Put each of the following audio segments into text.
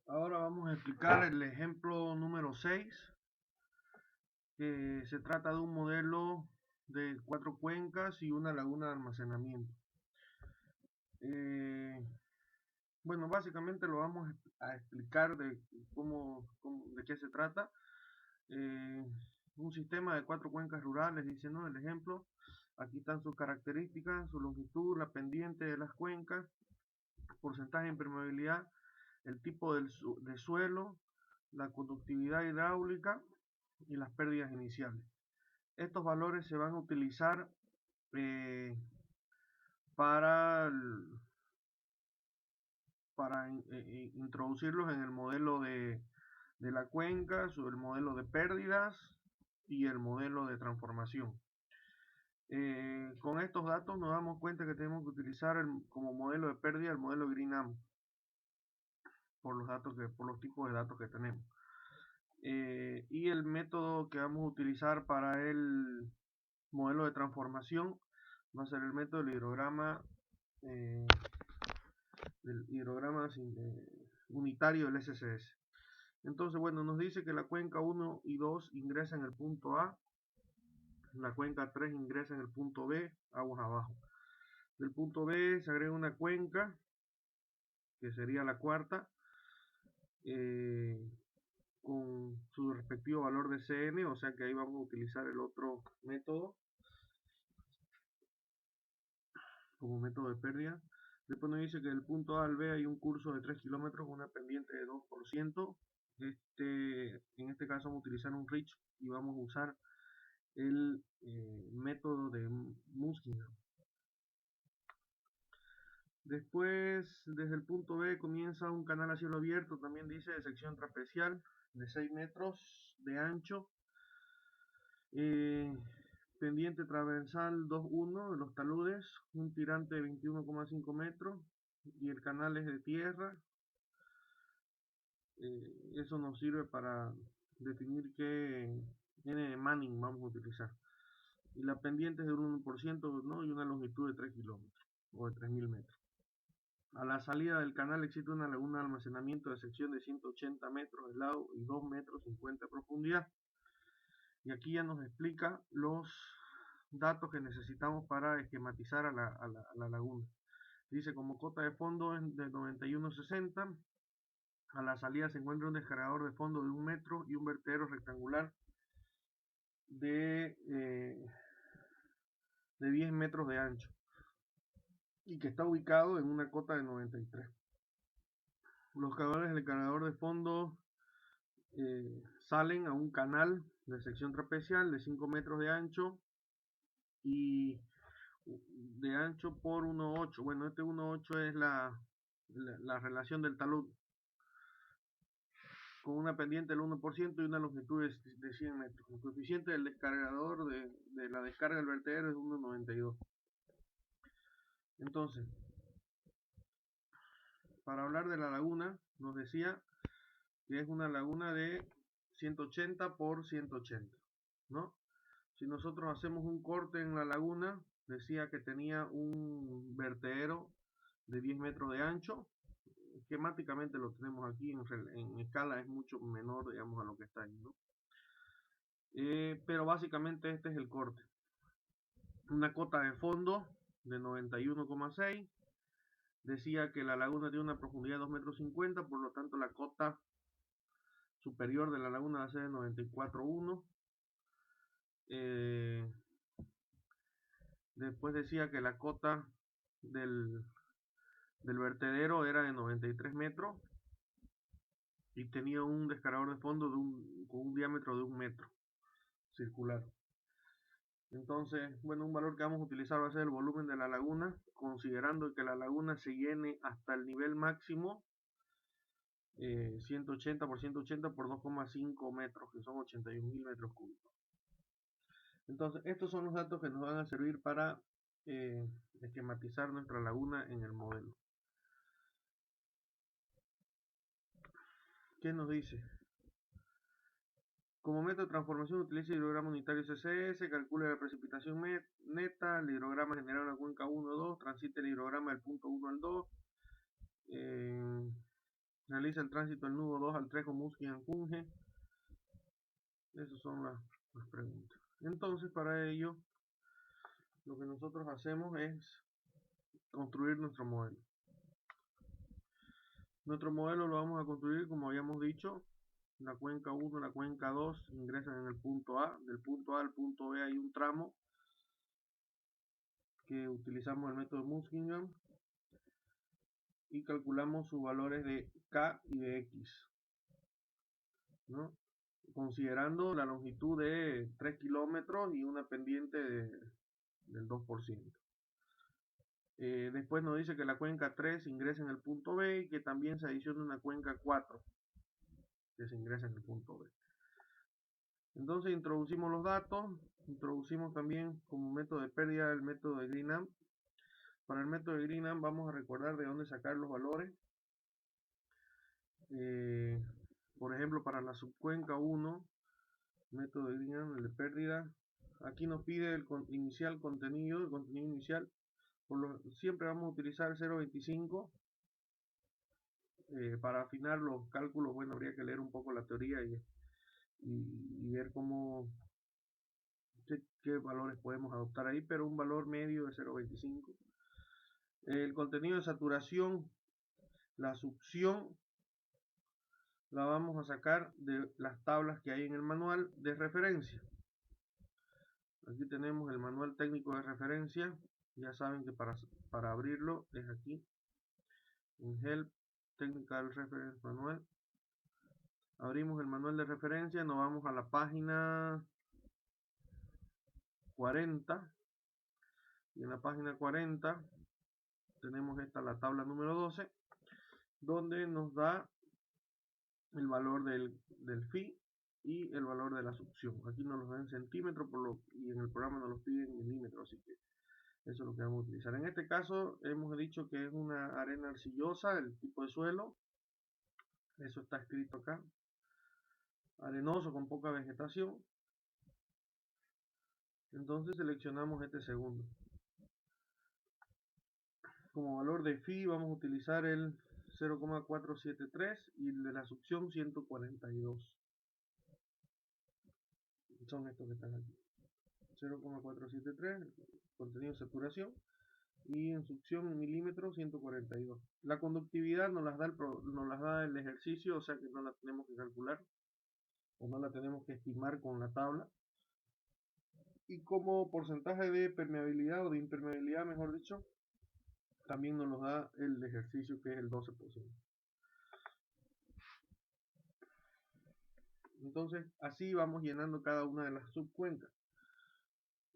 Ahora vamos a explicar el ejemplo número 6, que se trata de un modelo de 4 cuencas y una laguna de almacenamiento. Eh, bueno, básicamente lo vamos a explicar de de qué se trata. Eh, un sistema de 4 cuencas rurales, dice, ¿no? El ejemplo. Aquí están sus características, su longitud, la pendiente de las cuencas, porcentaje de impermeabilidad, el tipo de suelo, la conductividad hidráulica y las pérdidas iniciales. Estos valores se van a utilizar eh, para, para introducirlos en el modelo de la cuenca, el modelo de pérdidas y el modelo de transformación. Con estos datos nos damos cuenta que tenemos que utilizar como modelo de pérdida el modelo GreenAm por los tipos de datos que tenemos. Y el método que vamos a utilizar para el modelo de transformación va a ser el método del hidrograma unitario del SCS. Entonces, bueno, nos dice que la cuenca 1 y 2 ingresa en el punto A, la cuenca 3 ingresa en el punto B, aguas abajo. Del punto B se agrega una cuenca, que sería la cuarta, con su respectivo valor de CN, o sea que ahí vamos a utilizar el otro método como método de pérdida. Después nos dice que del punto A al B hay un curso de 3 kilómetros con una pendiente de 2%. En este caso vamos a utilizar un RICH y vamos a usar el método de Muskingum. Después, desde el punto B comienza un canal a cielo abierto, también dice de sección trapecial de 6 metros de ancho. Pendiente transversal 2.1 de los taludes, un tirante de 21,5 metros y el canal es de tierra. Eso nos sirve para definir qué N de Manning vamos a utilizar. Y la pendiente es de un 1%, ¿no? Y una longitud de 3 kilómetros o de 3.000 metros. A la salida del canal existe una laguna de almacenamiento de sección de 180 metros de lado y 2 metros 50 de profundidad. Y aquí ya nos explica los datos que necesitamos para esquematizar a la laguna. Dice como cota de fondo es de 91,60. A la salida se encuentra un descargador de fondo de 1 metro y un vertedero rectangular de 10 metros de ancho y que está ubicado en una cota de 93. Los cargadores del cargador de fondo salen a un canal de sección trapecial de 5 metros de ancho y de ancho por 1,8. Bueno, este 1,8 es la relación del talud, con una pendiente del 1% y una longitud de 100 metros. El coeficiente del descargador de la descarga del vertedero es 1,92. Entonces, para hablar de la laguna, nos decía que es una laguna de 180 por 180, ¿no? Si nosotros hacemos un corte en la laguna, decía que tenía un vertedero de 10 metros de ancho. Esquemáticamente lo tenemos aquí, en escala es mucho menor, digamos, a lo que está ahí, ¿no? Pero básicamente este es el corte. Una cota de fondo de 91,6. Decía que la laguna tiene una profundidad de 2,50 metros, por lo tanto la cota superior de la laguna va a ser de 94,1. Después decía que la cota del vertedero era de 93 metros y tenía un descargador de fondo con un diámetro de 1 metro circular. Entonces, bueno, un valor que vamos a utilizar va a ser el volumen de la laguna, considerando que la laguna se llene hasta el nivel máximo 180 por 180 por 2,5 metros, que son 81.000 metros cúbicos. Entonces, estos son los datos que nos van a servir para esquematizar nuestra laguna en el modelo. ¿Qué nos dice? Como método de transformación utiliza el hidrograma unitario CCS, calcula la precipitación neta, el hidrograma generado en la cuenca 1 2, transite el hidrograma del punto 1 al 2, realiza el tránsito del nudo 2 al 3 con Musquin-Cunge. Esas son las preguntas. Entonces, para ello, lo que nosotros hacemos es construir nuestro modelo. Nuestro modelo lo vamos a construir como habíamos dicho. La cuenca 1 y la cuenca 2 ingresan en el punto A. Del punto A al punto B hay un tramo que utilizamos el método Muskingum y calculamos sus valores de K y de X, ¿no? Considerando la longitud de 3 kilómetros y una pendiente del 2%. Después nos dice que la cuenca 3 ingresa en el punto B y que también se adiciona una cuenca 4 que se ingresa en el punto B. Entonces introducimos los datos, introducimos también como método de pérdida el método de Greenham. Para el método de Greenham vamos a recordar de dónde sacar los valores. Por ejemplo, para la subcuenca 1, método de Greenham, el de pérdida, aquí nos pide el contenido inicial. Siempre vamos a utilizar 0.25. Para afinar los cálculos, bueno, habría que leer un poco la teoría y ver qué valores podemos adoptar ahí, pero un valor medio de 0.25. El contenido de saturación, la succión, la vamos a sacar de las tablas que hay en el manual de referencia. Aquí tenemos el manual técnico de referencia. Ya saben que para abrirlo es aquí, en Help, Technical Reference Manual. Abrimos el manual de referencia, nos vamos a la página 40 y en la página 40 tenemos la tabla número 12, donde nos da el valor del phi y el valor de la succión. Aquí nos los da en centímetros y en el programa nos los pide en milímetros, así que eso es lo que vamos a utilizar. En este caso hemos dicho que es una arena arcillosa, el tipo de suelo, eso está escrito acá, arenoso con poca vegetación. Entonces seleccionamos este segundo. Como valor de phi vamos a utilizar el 0,473 y el de la succión 142. Son estos que están aquí. 0,473, contenido de saturación, y en succión en milímetros 142. La conductividad nos las da el ejercicio, o sea que no la tenemos que calcular o no la tenemos que estimar con la tabla. Y como porcentaje de permeabilidad o de impermeabilidad, mejor dicho, también nos lo da el ejercicio, que es el 12%. Entonces así vamos llenando cada una de las subcuencas.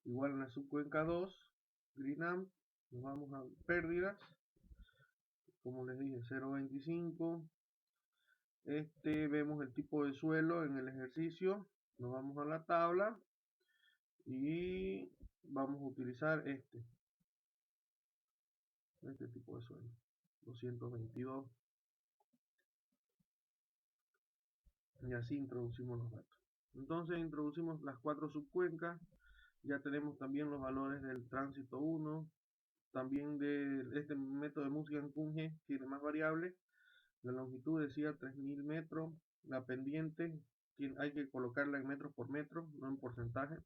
Igual en la subcuenca 2, Greenham, nos vamos a pérdidas, como les dije, 0.25. Vemos el tipo de suelo en el ejercicio, nos vamos a la tabla y vamos a utilizar este tipo de suelo, 222, y así introducimos los datos. Entonces introducimos las 4 subcuencas, ya tenemos también los valores del tránsito 1, también de este método de Musquin-Cunge tiene más variables. La longitud decía 3000 metros, la pendiente hay que colocarla en metros por metro, no en porcentaje.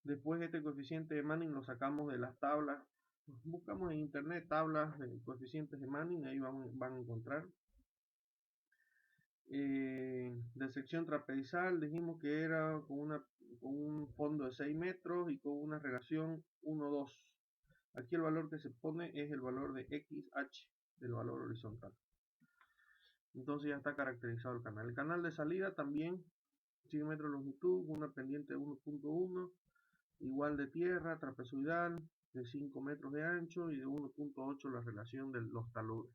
Después este coeficiente de Manning lo sacamos de las tablas, buscamos en internet tablas de coeficientes de Manning, ahí van a encontrar. De sección trapezal dijimos que era con un fondo de 6 metros y con una relación 1:2. Aquí el valor que se pone es el valor de XH del valor horizontal. Entonces ya está caracterizado el canal. El canal de salida también 100 metros de longitud, una pendiente de 1.1, igual de tierra, trapezoidal, de 5 metros de ancho y de 1.8 la relación de los taludes.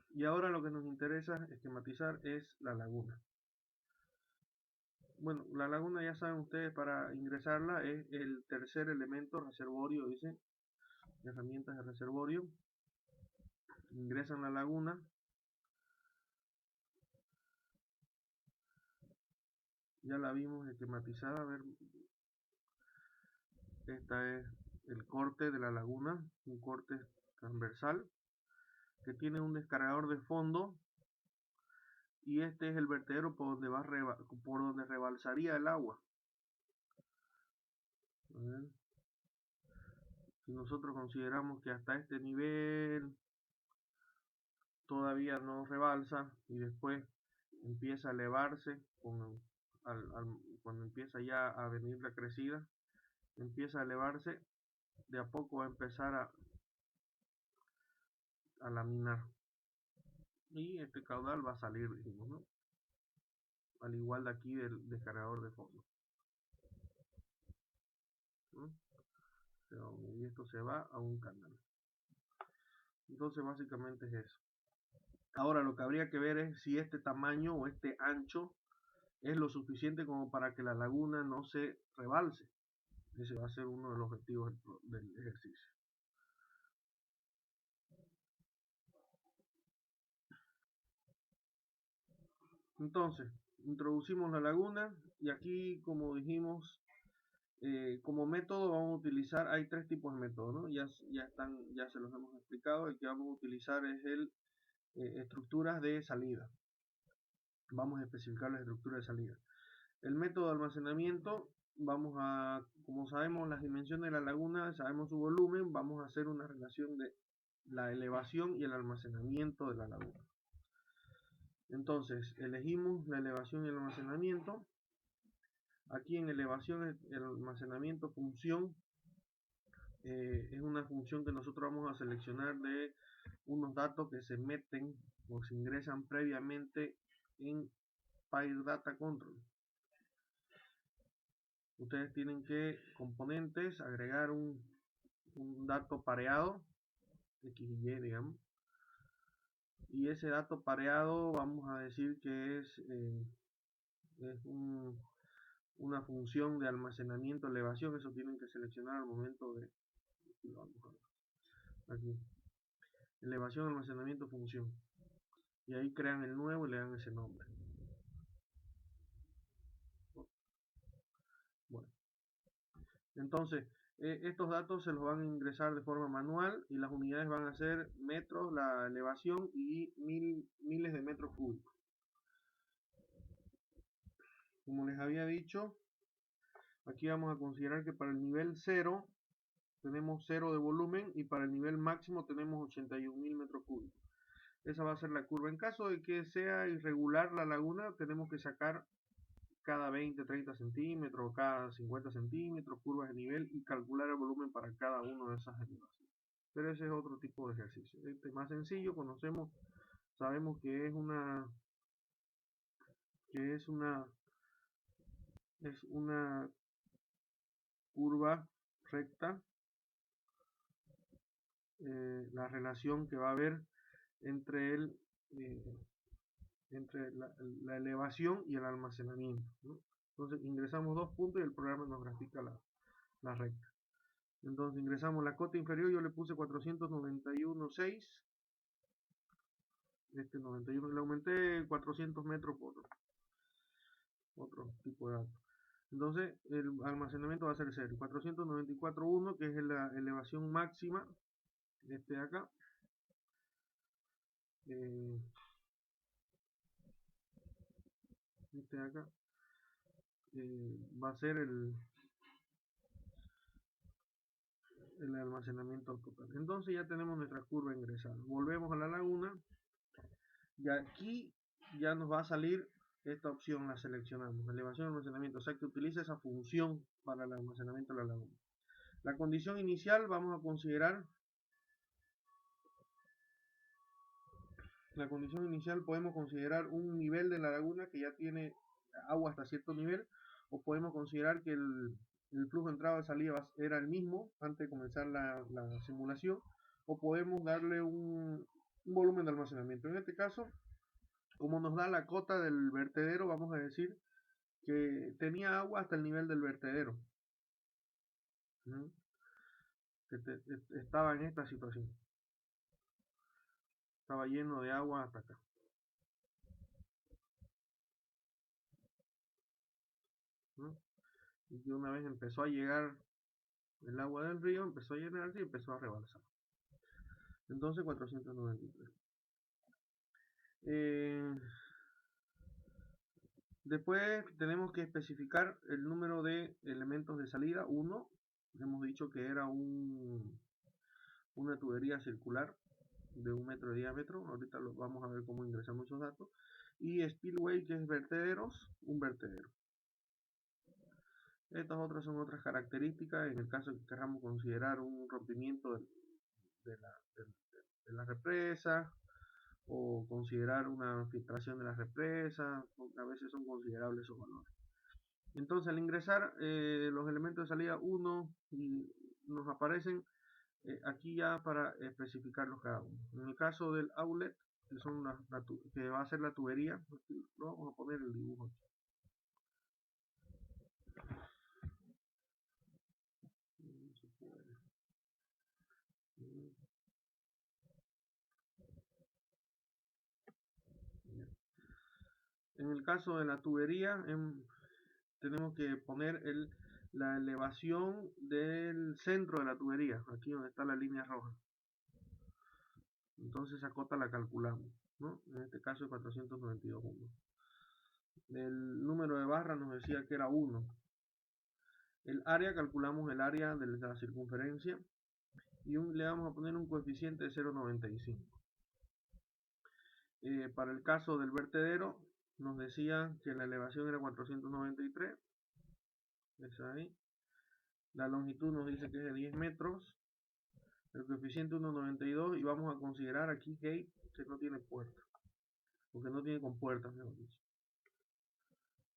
Y ahora lo que nos interesa esquematizar es la laguna. Bueno, la laguna ya saben ustedes, para ingresarla es el tercer elemento, reservorio, dice, herramientas de reservorio. Ingresan la laguna. Ya la vimos esquematizada, a ver, esta es el corte de la laguna, un corte transversal. que tiene un descargador de fondo, y este es el vertedero por donde rebalsaría el agua. Si nosotros consideramos que hasta este nivel todavía no rebalsa y después empieza a elevarse cuando empieza ya a venir la crecida, empieza a elevarse, de a poco va a empezar a laminar y este caudal va a salir, dijimos, ¿no? Al igual de aquí del descargador de fondo, ¿no? Y esto se va a un canal. Entonces básicamente es eso. Ahora lo que habría que ver es si este tamaño o este ancho es lo suficiente como para que la laguna no se rebalse. Ese va a ser uno de los objetivos del ejercicio. Entonces, introducimos la laguna y aquí, como dijimos, como método vamos a utilizar, hay tres tipos de métodos, ¿no? Ya se los hemos explicado. El que vamos a utilizar es el estructuras de salida. Vamos a especificar las estructuras de salida. El método de almacenamiento, vamos a, como sabemos las dimensiones de la laguna, sabemos su volumen, vamos a hacer una relación de la elevación y el almacenamiento de la laguna. Entonces, elegimos la elevación y el almacenamiento. Aquí en elevación y el almacenamiento función, es una función que nosotros vamos a seleccionar de unos datos que se meten o se ingresan previamente en PyData Control. Ustedes tienen que componentes, agregar un dato pareado, X y Y, digamos, y ese dato pareado vamos a decir que es una función de almacenamiento elevación. Eso tienen que seleccionar al momento de, aquí, elevación, almacenamiento, función, y ahí crean el nuevo y le dan ese nombre. Bueno, entonces estos datos se los van a ingresar de forma manual y las unidades van a ser metros, la elevación y miles de metros cúbicos. Como les había dicho, aquí vamos a considerar que para el nivel 0 tenemos 0 de volumen y para el nivel máximo tenemos 81.000 metros cúbicos. Esa va a ser la curva. En caso de que sea irregular la laguna, tenemos que sacar cada 20, 30 centímetros, cada 50 centímetros, curvas de nivel y calcular el volumen para cada uno de esas elevaciones. Pero ese es otro tipo de ejercicio. Este es más sencillo, sabemos que es una curva recta, la relación que va a haber entre la elevación y el almacenamiento, ¿no? Entonces ingresamos 2 puntos y el programa nos grafica la recta. Entonces ingresamos la cota inferior, yo le puse 491.6, 91, le aumenté 400 metros por otro tipo de datos. Entonces el almacenamiento va a ser 0, 494.1, que es la elevación máxima, de acá. Este de acá va a ser el almacenamiento total. Entonces ya tenemos nuestra curva ingresada. Volvemos a la laguna y aquí ya nos va a salir esta opción, la seleccionamos, elevación y almacenamiento, o sea que utiliza esa función para el almacenamiento de la laguna. La condición inicial vamos a considerar, podemos considerar un nivel de la laguna que ya tiene agua hasta cierto nivel, o podemos considerar que el flujo de entrada y salida era el mismo antes de comenzar la simulación, o podemos darle un volumen de almacenamiento. En este caso, como nos da la cota del vertedero, vamos a decir que tenía agua hasta el nivel del vertedero, ¿no? Estaba en esta situación, estaba lleno de agua hasta acá, ¿no? Y que una vez empezó a llegar el agua del río, empezó a llenarse y empezó a rebalsar. Entonces 493. Después tenemos que especificar el número de elementos de salida. 1, hemos dicho que era una tubería circular de 1 metro de diámetro. Ahorita vamos a ver cómo ingresamos esos datos. Y spillway, que es vertederos, un vertedero. Estas otras son otras características en el caso que queramos considerar un rompimiento de la represa, o considerar una filtración de la represa. A veces son considerables esos valores. Entonces, al ingresar los elementos de salida 1 nos aparecen aquí ya para especificarlos cada uno. En el caso del outlet, que va a ser la tubería, vamos a poner el dibujo aquí. En el caso de la tubería, tenemos que poner la elevación del centro de la tubería, aquí donde está la línea roja. Entonces esa cota la calculamos, ¿no? En este caso es 492.1. El número de barras nos decía que era 1. El área, calculamos el área de la circunferencia y le vamos a poner un coeficiente de 0.95. Para el caso del vertedero nos decía que la elevación era 493. Esa ahí. La longitud nos dice que es de 10 metros. El coeficiente 1.92 y vamos a considerar aquí gate que no tiene puerta. Porque no tiene compuertas, mejor dicho.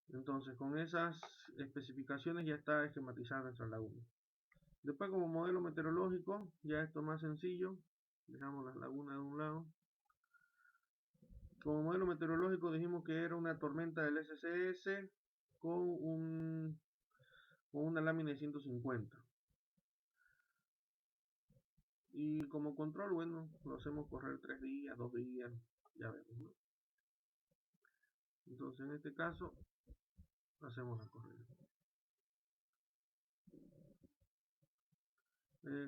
Entonces con esas especificaciones ya está esquematizada nuestra laguna. Después, como modelo meteorológico, ya esto es más sencillo. Dejamos las lagunas de un lado. Como modelo meteorológico dijimos que era una tormenta del SCS con una lámina de 150. Y como control, bueno, lo hacemos correr 3 días, 2 días, ya vemos, ¿no? Entonces en este caso hacemos la corrida.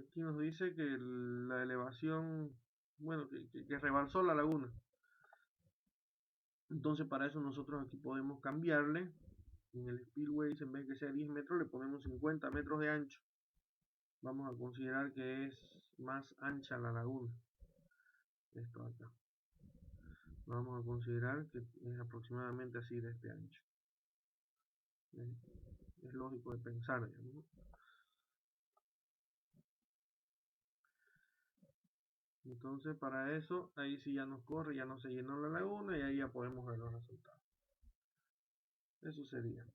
Aquí nos dice que la elevación, bueno, que rebalsó la laguna. Entonces para eso nosotros aquí podemos cambiarle. En el spillway, en vez de que sea 10 metros, le ponemos 50 metros de ancho. Vamos a considerar que es más ancha la laguna. Esto acá. Vamos a considerar que es aproximadamente así de este ancho. Es lógico de pensar, digamos, ¿no? Entonces para eso, ahí sí ya nos corre, ya no se llenó la laguna y ahí ya podemos ver los resultados. Eso sería.